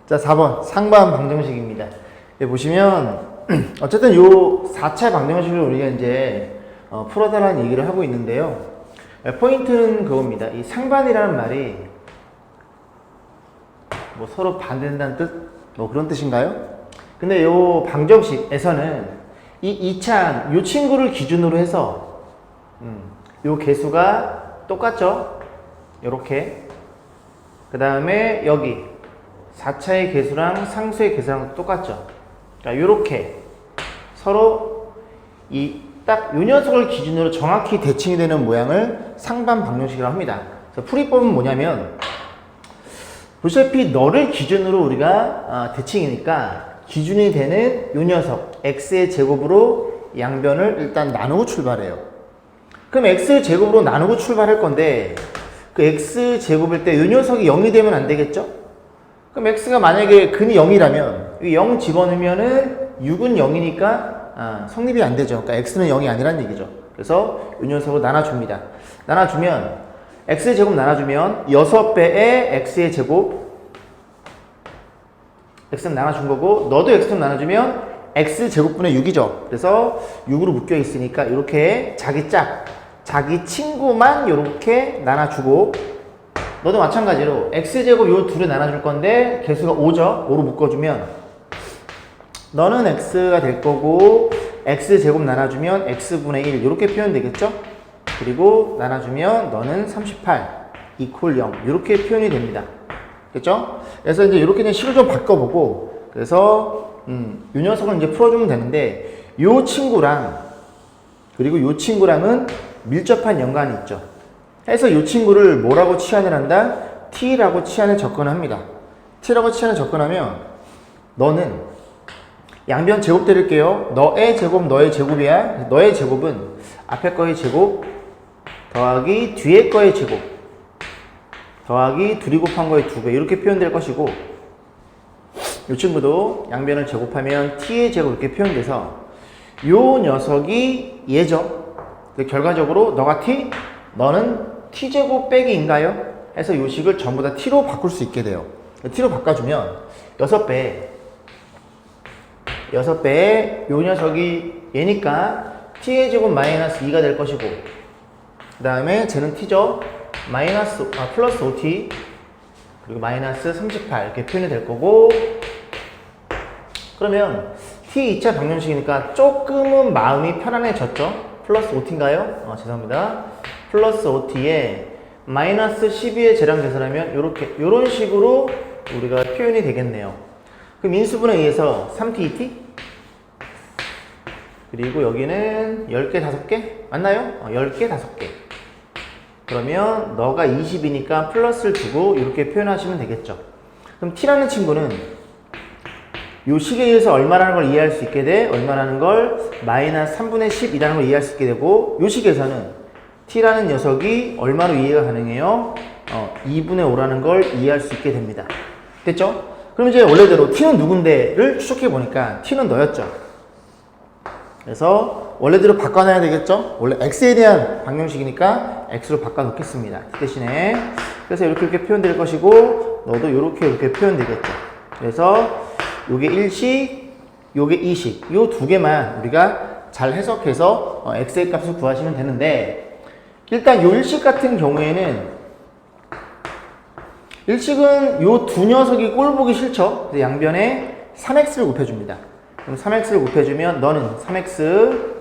자, 4번 상반 방정식입니다. 여기 보시면 어쨌든 요 4차 방정식을 우리가 이제 풀어달라는 얘기를 하고 있는데요. 포인트는 그겁니다. 이 상반이라는 말이 뭐 서로 반대된다는 뜻? 뭐 그런 뜻인가요? 근데 요 방정식에서는 이 이차항, 요 친구를 기준으로 해서 요 개수가 똑같죠? 요렇게. 그 다음에 여기 4차의 개수랑 상수의 개수랑 똑같죠? 그러니까 요렇게 서로 이 딱 요 녀석을 기준으로 정확히 대칭이 되는 모양을 상반 방정식이라고 합니다. 그래서 풀이법은 뭐냐면 보시다시피 너를 기준으로 우리가 대칭이니까 기준이 되는 요 녀석 x의 제곱으로 양변을 일단 나누고 출발해요. 그럼 x 제곱으로 나누고 출발할 건데 그 x 제곱일 때 요 녀석이 0이 되면 안 되겠죠? 그럼 x가 만약에 근이 0이라면 0 집어넣으면은 6은 0이니까 성립이 안 되죠. 그러니까 x는 0이 아니란 얘기죠. 그래서 요 녀석을 나눠줍니다. 나눠주면 x의 제곱 나눠주면 6배의 x의 제곱 x는 나눠준 거고 너도 x는 나눠주면 x 제곱분의 6이죠. 그래서 6으로 묶여 있으니까 이렇게 자기 짝, 자기 친구만 이렇게 나눠주고 너도 마찬가지로 x제곱 요 둘을 나눠줄 건데 개수가 5죠. 5로 묶어주면 너는 x가 될 거고 x제곱 나눠주면 x분의 1 이렇게 표현되겠죠. 그리고 나눠주면 너는 38 이퀄 0 이렇게 표현이 됩니다. 그렇죠? 그래서 이제 이렇게 이제 식을 좀 바꿔보고 그래서 이 녀석을 이제 풀어주면 되는데 요 친구랑 그리고 요 친구랑은 밀접한 연관이 있죠. 해서 이 친구를 뭐라고 치환을 한다? t라고 치환을 접근합니다. t라고 치환을 접근하면 너는 양변 제곱 때릴게요. 너의 제곱, 너의 제곱이야. 너의 제곱은 앞에 거의 제곱 더하기 뒤에 거의 제곱 더하기 둘이 곱한 거의 2배 이렇게 표현될 것이고 이 친구도 양변을 제곱하면 t의 제곱 이렇게 표현돼서 요 녀석이 얘죠. 결과적으로 너가 t, 너는 t제곱 빼기인가요? 해서 요 식을 전부 다 t로 바꿀 수 있게 돼요. t로 바꿔주면 6배에 요 녀석이 얘니까 t의 제곱 마이너스 2가 될 것이고 그 다음에 쟤는 t죠. 플러스 5t 그리고 마이너스 38 이렇게 표현이 될 거고 그러면 t 2차 방정식이니까 조금은 마음이 편안해졌죠. 플러스 5t인가요? 죄송합니다. 플러스 5t에 마이너스 12의 재량 계산하면 요런 식으로 우리가 표현이 되겠네요. 그럼 인수분에 의해서 3t, 2t 그리고 여기는 10개, 5개? 맞나요? 10개, 5개. 그러면 너가 20이니까 플러스를 두고 이렇게 표현하시면 되겠죠. 그럼 t라는 친구는 요 식에 의해서 얼마라는 걸 이해할 수 있게 돼? 얼마라는 걸 마이너스 3분의 10이라는 걸 이해할 수 있게 되고 요 식에서는 t라는 녀석이 얼마로 이해가 가능해요? 2분의 5라는 걸 이해할 수 있게 됩니다. 됐죠? 그럼 이제 원래대로 t는 누군데를 추적해 보니까 t는 너였죠. 그래서 원래대로 바꿔놔야 되겠죠? 원래 x에 대한 방정식이니까 x로 바꿔 놓겠습니다. t 대신에. 그래서 이렇게 표현될 것이고 너도 이렇게 표현되겠죠. 그래서 요게 1식, 요게 2식 요 두 개만 우리가 잘 해석해서 x의 값을 구하시면 되는데 일단 요 1식 같은 경우에는 1식은 요 두 녀석이 꼴 보기 싫죠. 그래서 양변에 3x를 곱해줍니다. 그럼 3x를 곱해주면 너는 3x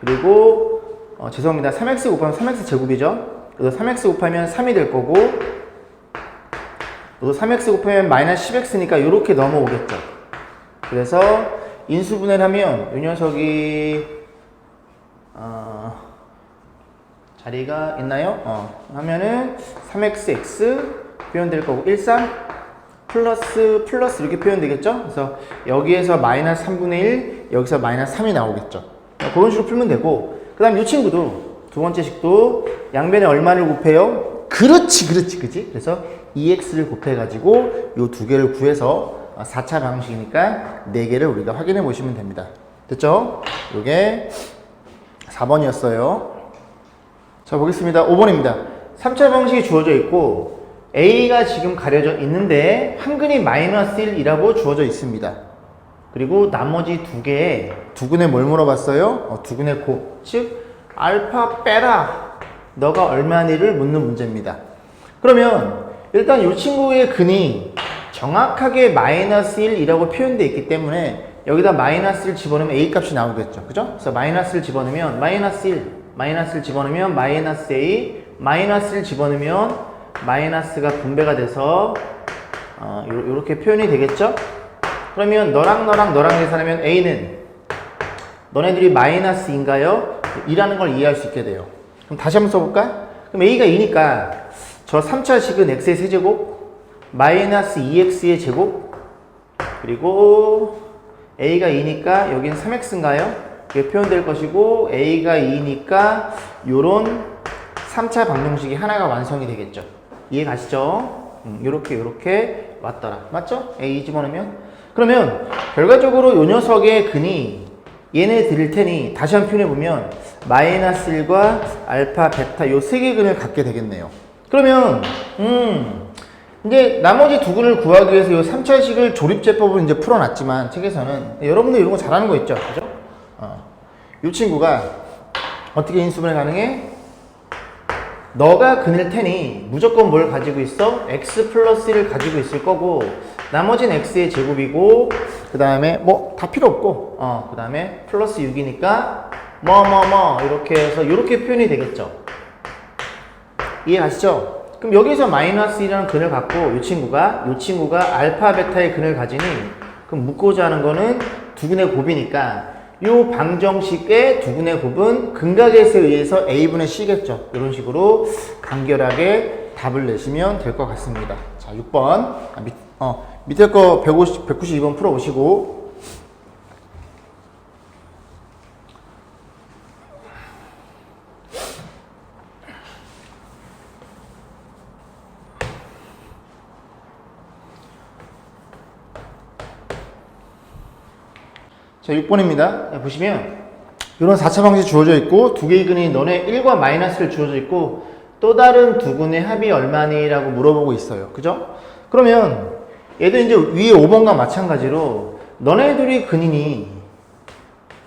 그리고 죄송합니다. 3x 곱하면 3x 제곱이죠. 그래서 3x 곱하면 3이 될 거고 너도 3x 곱하면 마이너스 10x니까 이렇게 넘어오겠죠. 그래서 인수분해를 하면 이 녀석이 자리가 있나요? 하면은 3xx 표현될 거고 13 플러스 이렇게 표현되겠죠? 그래서 여기에서 마이너스 3분의 1 여기서 마이너스 3이 나오겠죠. 그런 식으로 풀면 되고 그 다음 이 친구도 두 번째 식도 양변에 얼마를 곱해요? 그렇지 그지? 그래서 2x를 곱해가지고 요 두 개를 구해서 4차 방식이니까 4개를 우리가 확인해 보시면 됩니다. 됐죠? 요게 4번이었어요. 자 보겠습니다. 5번입니다. 3차 방식이 주어져 있고 A가 지금 가려져 있는데 한근이 마이너스 1이라고 주어져 있습니다. 그리고 나머지 두근에 뭘 물어봤어요? 두근의 곱, 즉 알파 빼라 너가 얼마니를 묻는 문제입니다. 그러면 일단 이 친구의 근이 정확하게 마이너스 1이라고 표현되어 있기 때문에 여기다 마이너스 1 집어넣으면 A 값이 나오겠죠. 그죠? 그래서 마이너스 1 집어넣으면 마이너스 1, 마이너스 1 집어넣으면 마이너스 A, 마이너스 1 집어넣으면 마이너스가 분배가 돼서 이렇게 표현이 되겠죠? 그러면 너랑 계산하면 A는 너네들이 마이너스인가요? 2라는 걸 이해할 수 있게 돼요. 그럼 다시 한번 써볼까? 그럼 A가 2니까 저 3차식은 X의 세제곱 마이너스 2X의 제곱 그리고 A가 2니까 여기는 3X인가요? 이게 표현될 것이고 A가 2니까 요런 3차 방정식이 하나가 완성이 되겠죠. 이해 가시죠? 요렇게 왔더라. 맞죠? A 집어넣으면? 그러면 결과적으로 요 녀석의 근이 얘네 드릴 테니 다시 한번 표현해보면 마이너스 1과 알파, 베타 요 세 개 근을 갖게 되겠네요. 그러면 이제 나머지 두 근을 구하기 위해서 요 3차식을 조립제법을 이제 풀어놨지만 책에서는 여러분들 이런 거 잘하는 거 있죠? 그죠? 이 친구가 어떻게 인수분해 가능해? 너가 근일 테니 무조건 뭘 가지고 있어? x 플러스 1을 가지고 있을 거고 나머지는 x의 제곱이고 그 다음에 뭐 다 필요 없고 그 다음에 플러스 6이니까 이렇게 해서 이렇게 표현이 되겠죠. 이해 가시죠? 그럼 여기서 마이너스 1이라는 근을 갖고 이 친구가 알파 베타의 근을 가지니 그럼 묻고자 하는 거는 두근의 곱이니까 이 방정식의 두근의 곱은 근각에서에 의해서 A분의 C겠죠. 이런 식으로 간결하게 답을 내시면 될 것 같습니다. 자, 6번. 밑에 거 192번 풀어보시고. 자, 6번입니다. 보시면 이런 4차 방정식 주어져 있고 두 개의 근이 너네 1과 마이너스를 주어져 있고 또 다른 두 근의 합이 얼마니? 라고 물어보고 있어요. 그죠? 그러면 얘도 이제 위에 5번과 마찬가지로 너네들이 근이니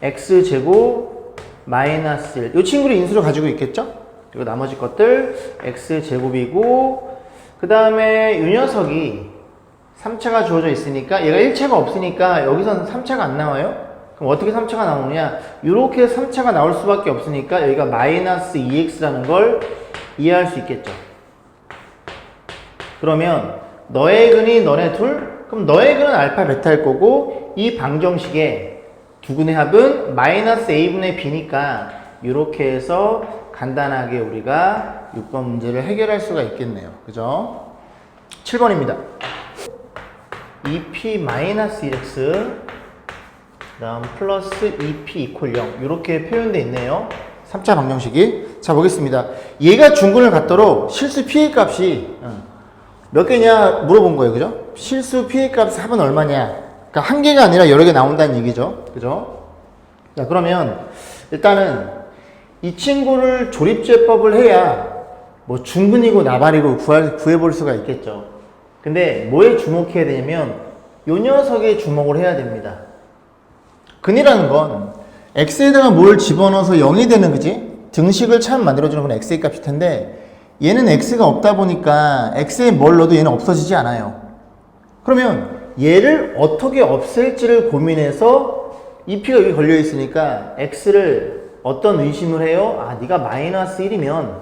x제곱 마이너스 1 이 친구를 인수로 가지고 있겠죠? 그리고 나머지 것들 x제곱이고 그 다음에 이 녀석이 3차가 주어져 있으니까 얘가 1차가 없으니까 여기서는 3차가 안 나와요? 그럼 어떻게 3차가 나오느냐? 이렇게 3차가 나올 수밖에 없으니까 여기가 마이너스 2x라는 걸 이해할 수 있겠죠. 그러면 너의 근이 너네 둘? 그럼 너의 근은 알파 베타일 거고 이 방정식의 두 근의 합은 마이너스 a분의 b니까 이렇게 해서 간단하게 우리가 6번 문제를 해결할 수가 있겠네요. 그죠? 7번입니다. 2p-1x 그 다음 플러스 2p 이퀄 0 이렇게 표현되어 있네요. 3차 방정식이. 자, 보겠습니다. 얘가 중근을 갖도록 실수 p의 값이 몇 개냐 물어본 거예요. 그죠? 실수 p의 값 합은 얼마냐. 그러니까 한 개가 아니라 여러 개 나온다는 얘기죠. 그죠? 자, 그러면 일단은 이 친구를 조립제법을 해야 뭐 중근이고 나발이고 구해볼 수가 있겠죠. 근데 뭐에 주목해야 되냐면 요 녀석에 주목을 해야 됩니다. 근이라는 건 x에다가 뭘 집어넣어서 0이 되는 그지? 등식을 참 만들어주는 건 x의 값일 텐데 얘는 x가 없다 보니까 x에 뭘 넣어도 얘는 없어지지 않아요. 그러면 얘를 어떻게 없앨지를 고민해서 이 p가 여기 걸려 있으니까 x를 어떤 의심을 해요? 아, 네가 마이너스 1이면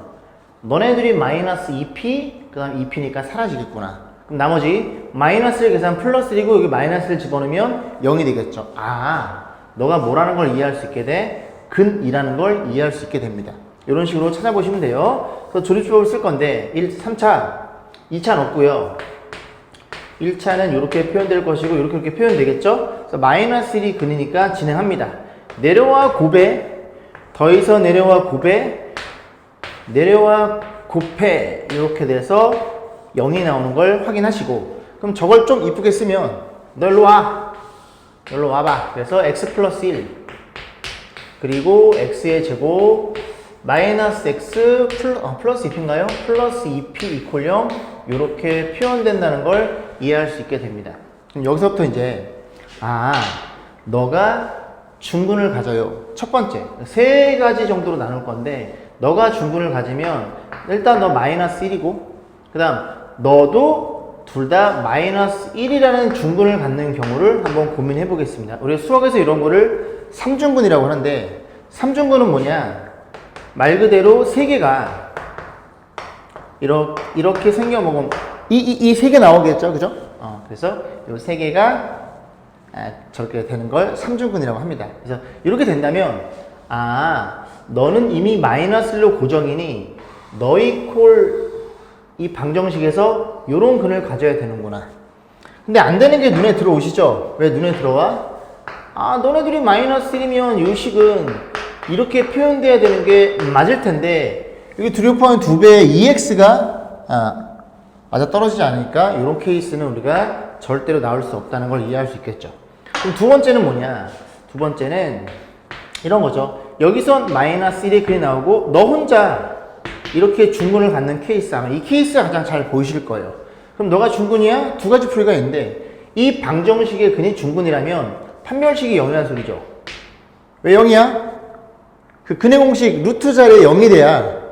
너네들이 마이너스 2p 그 다음 2p니까 사라지겠구나. 그럼 나머지 마이너스 1 계산 플러스 1이고 여기 마이너스 1 집어넣으면 0이 되겠죠. 아, 너가 뭐라는 걸 이해할 수 있게 돼? 근이라는 걸 이해할 수 있게 됩니다. 이런 식으로 찾아보시면 돼요. 그래서 조립법을 쓸 건데 3차, 2차는 없고요. 1차는 이렇게 표현될 것이고 이렇게 표현되겠죠? 그래서 마이너스 1이 근이니까 진행합니다. 내려와 곱해, 더해서 내려와 곱해, 내려와 곱해 이렇게 돼서 0이 나오는 걸 확인하시고 그럼 저걸 좀 이쁘게 쓰면 너 일로 와. 여기로 와봐. 그래서 x 플러스 1 그리고 x의 제곱 마이너스 x 플러스 2p인가요? 플러스 2p 이퀄 0 이렇게 표현된다는 걸 이해할 수 있게 됩니다. 그럼 여기서부터 이제 너가 중근을 가져요. 첫 번째, 세 가지 정도로 나눌 건데 너가 중근을 가지면 일단 너 마이너스 1이고 그 다음 너도 둘 다 마이너스 1이라는 중근을 갖는 경우를 한번 고민해 보겠습니다. 우리 수학에서 이런 거를 3중근이라고 하는데 3중근은 뭐냐? 말 그대로 세 개가 이렇게 생겨먹으면 이 세 개 나오겠죠, 그죠? 그래서 이 세 개가 저렇게 되는 걸 3중근이라고 합니다. 그래서 이렇게 된다면 너는 이미 마이너스 1로 고정이니 너희 콜 이 방정식에서 이런 근을 가져야 되는구나. 근데 안 되는 게 눈에 들어오시죠? 왜 눈에 들어와? 너네들이 마이너스 1이면 이 식은 이렇게 표현돼야 되는 게 맞을 텐데 여기 두려워하는 2배의 2x가 맞아 떨어지지 않으니까 이런 케이스는 우리가 절대로 나올 수 없다는 걸 이해할 수 있겠죠. 그럼 두 번째는 뭐냐? 두 번째는 이런 거죠. 여기서 마이너스 1의 근이 나오고 너 혼자 이렇게 중근을 갖는 케이스, 아마 이 케이스가 가장 잘 보이실 거예요. 그럼 너가 중근이야? 두 가지 풀이가 있는데 이 방정식의 근이 중근이라면 판별식이 0이라는 소리죠. 왜 0이야? 그 근의 공식 루트 자리에 0이 돼야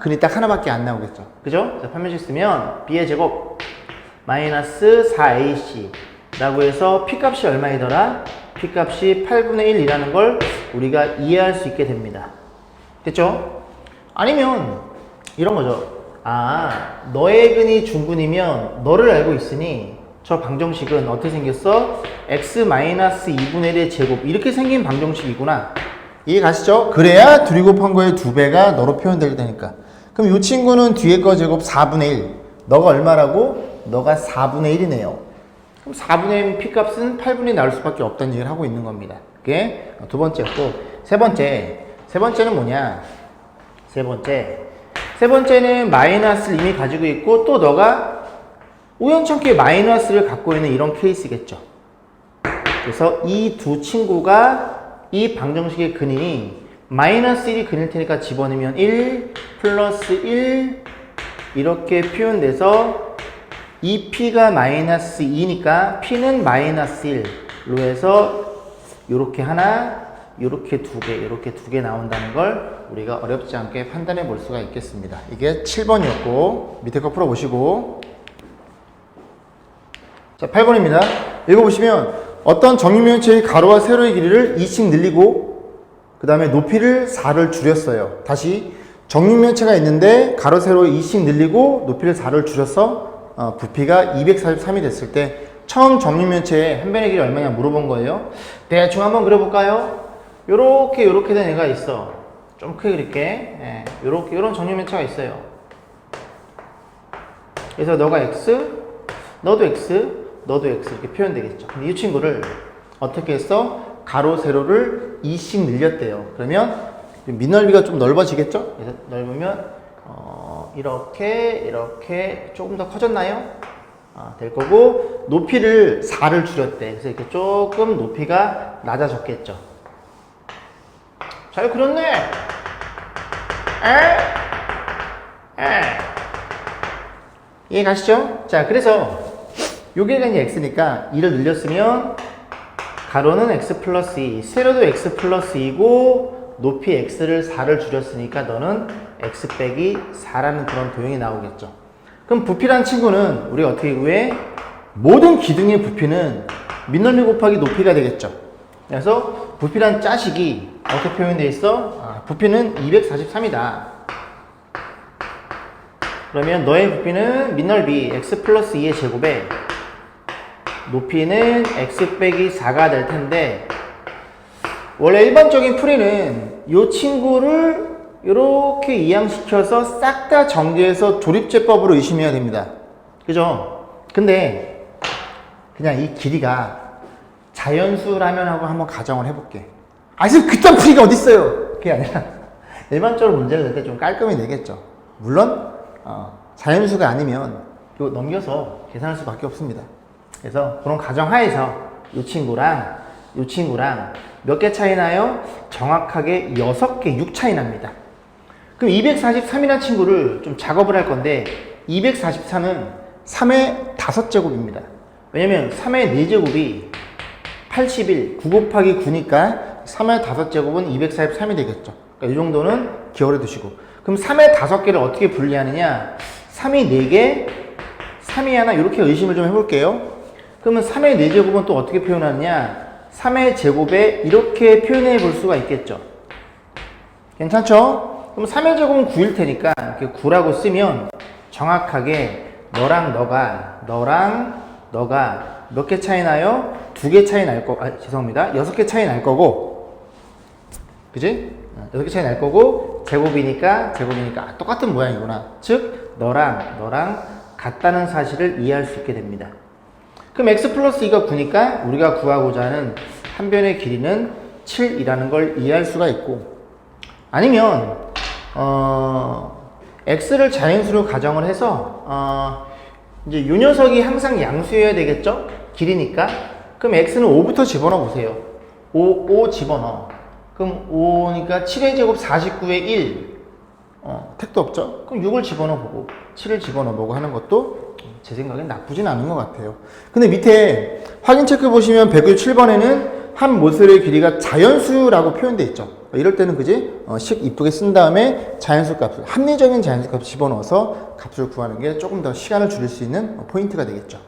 근이 딱 하나밖에 안 나오겠죠. 그죠? 그래서 판별식 쓰면 b의 제곱 마이너스 4ac 라고 해서 p값이 얼마이더라? p값이 8분의 1이라는 걸 우리가 이해할 수 있게 됩니다. 됐죠? 아니면 이런 거죠. 너의 근이 중근이면 너를 알고 있으니 저 방정식은 어떻게 생겼어? x-2분의 1의 제곱 이렇게 생긴 방정식이구나. 이해 가시죠? 그래야 둘이 곱한 거의 2배가 너로 표현될 테니까. 그럼 이 친구는 뒤에 거 제곱 4분의 1. 너가 얼마라고? 너가 4분의 1이네요. 그럼 4분의 1 p값은 8분의 1 나올 수밖에 없다는 얘기를 하고 있는 겁니다. 그게 두 번째였고 세 번째는 뭐냐? 세 번째는 마이너스를 이미 가지고 있고 또 너가 우연찮게 마이너스를 갖고 있는 이런 케이스겠죠. 그래서 이 두 친구가 이 방정식의 근이니 마이너스 1이 근일 테니까 집어넣으면 1 플러스 1 이렇게 표현돼서 이 p가 마이너스 2니까 p는 마이너스 1로 해서 요렇게 하나 요렇게 두 개 나온다는 걸 우리가 어렵지 않게 판단해 볼 수가 있겠습니다. 이게 7번이었고 밑에 거 풀어보시고 자 8번입니다. 읽어보시면 어떤 정육면체의 가로와 세로의 길이를 2씩 늘리고 그 다음에 높이를 4를 줄였어요. 다시 정육면체가 있는데 가로 세로 2씩 늘리고 높이를 4를 줄여서 부피가 243이 됐을 때 처음 정육면체의 한 변의 길이 얼마냐 물어본 거예요. 대충 한번 그려볼까요? 요렇게 된 애가 있어. 좀 크게 그릴게. 요런 정육면체가 있어요. 그래서 너가 x, 너도 x, 너도 x 이렇게 표현되겠죠. 근데 이 친구를 어떻게 했어? 가로, 세로를 2씩 늘렸대요. 그러면 밑넓이가 좀 넓어지겠죠? 그래서 넓으면 이렇게 조금 더 커졌나요? 될 거고 높이를 4를 줄였대. 그래서 이렇게 조금 높이가 낮아졌겠죠. 잘 그렸네. 이해 가시죠? 자, 그래서 요게가 이제 x니까 2를 늘렸으면 가로는 x 플러스 2, 세로도 x 플러스 2고 높이 x를 4를 줄였으니까 너는 x 빼기 4라는 그런 도형이 나오겠죠. 그럼 부피란 친구는 우리가 어떻게 구해? 모든 기둥의 부피는 밑넓이 곱하기 높이가 되겠죠. 그래서 부피란 짜식이 어떻게 표현되어 있어? 부피는 243이다. 그러면 너의 부피는 밑넓이 x 플러스 2의 제곱에 높이는 x 빼기 4가 될 텐데 원래 일반적인 풀이는 이 친구를 이렇게 이항시켜서 싹 다 정리해서 조립제법으로 의심해야 됩니다. 그죠? 근데 그냥 이 길이가 자연수라면 하고 한번 가정을 해볼게. 지금 그딴 풀이가 어딨어요? 그게 아니라 일반적으로 문제를 낼 때 좀 깔끔히 내겠죠. 물론 자연수가 아니면 이거 넘겨서 계산할 수밖에 없습니다. 그래서 그런 가정하에서 이 친구랑 몇 개 차이 나요? 정확하게 6개, 6 차이 납니다. 그럼 243이라는 친구를 좀 작업을 할 건데 243은 3의 5제곱입니다. 왜냐면 3의 4제곱이 81, 9 곱하기 9니까 3의 5제곱은 243이 되겠죠. 그러니까 이 정도는 기억을 해두시고. 그럼 3의 5개를 어떻게 분리하느냐? 3이 4개, 3이 하나 이렇게 의심을 좀 해볼게요. 그러면 3의 4제곱은 또 어떻게 표현하느냐? 3의 제곱에 이렇게 표현해 볼 수가 있겠죠. 괜찮죠? 그럼 3의 제곱은 9일 테니까 이렇게 9라고 쓰면 정확하게 너랑 너가 몇 개 차이 나요? 2개 차이 날 거, 죄송합니다. 6개 차이 날 거고, 그지? 6개 차이 날 거고, 제곱이니까 똑같은 모양이구나. 즉, 너랑 같다는 사실을 이해할 수 있게 됩니다. 그럼 x 플러스 2가 9니까 우리가 구하고자 하는 한 변의 길이는 7이라는 걸 이해할 수가 있고, 아니면 x를 자연수로 가정을 해서 이제 요 녀석이 항상 양수여야 되겠죠? 길이니까. 그럼 x는 5부터 집어넣어 보세요. 5 집어넣어. 그럼 5니까 7의 제곱 49의 1. 택도 없죠? 그럼 6을 집어넣어 보고 7을 집어넣어 보고 하는 것도 제 생각엔 나쁘진 않은 것 같아요. 근데 밑에 확인 체크 보시면 197번에는 한 모서리의 길이가 자연수라고 표현되어 있죠. 이럴 때는 그지? 식 이쁘게 쓴 다음에 자연수 값을, 합리적인 자연수 값을 집어넣어서 값을 구하는 게 조금 더 시간을 줄일 수 있는 포인트가 되겠죠.